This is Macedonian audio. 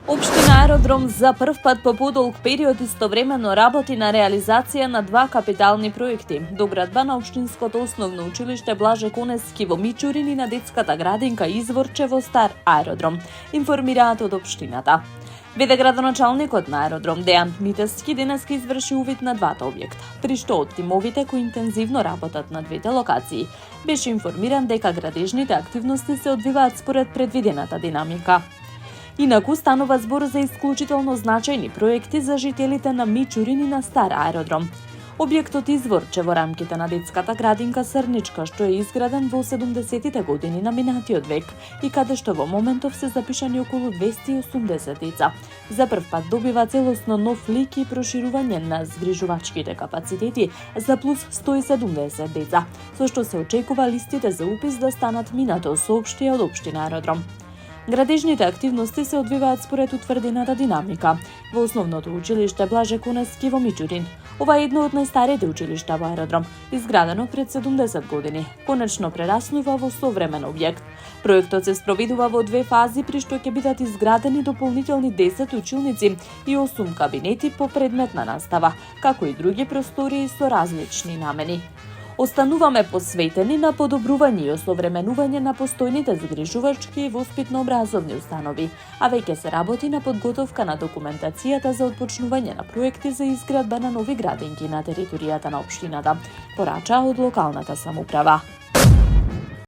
Општина Аеродром за прв пат по подолг период истовремено работи на реализација на два капитални проекти. Доградба на Општинското основно училиште Блаже Конески во Мичурин и на детската градинка Изворче во Стар Аеродром, информираат од Општината. Веде градоначалникот на Аеродром Дејан Митевски денеска изврши увид на двата објекта, при што од тимовите кои интензивно работат на двете локации беше информиран дека градежните активности се одвиваат според предвидената динамика. Инаку станува збор за исклучително значајни проекти за жителите на Мичурин и на Стар Аеродром. Објектот Изворче во рамките на детската градинка Срничка, што е изграден во 70-тите години на минатиот век и каде што во моментов се запишани околу 280 деца. За прв пат добива целосно нов лик и проширување на згрижувачките капацитети за плюс 170 деца, со што се очекува листите за упис да станат минато, соопштија од Општина Аеродром. Градежните активности се одвиваат според утврдената динамика во основното училиште Блаже Конески во Мичурин. Ова е едно од најстарите училишта во Аеродром, изградено пред 70 години. Конечно прераснува во современ објект. Проектот се спроведува во две фази, при што ќе бидат изградени дополнителни 10 училници и 8 кабинети по предметна настава, како и други простории со различни намени. Остануваме посветени на подобрување и осовременување на постојните згрижувачки и воспитно-образовни установи, а веќе се работи на подготовка на документацијата за отпочнување на проекти за изградба на нови градинки на територијата на општината, порача од локалната самоуправа.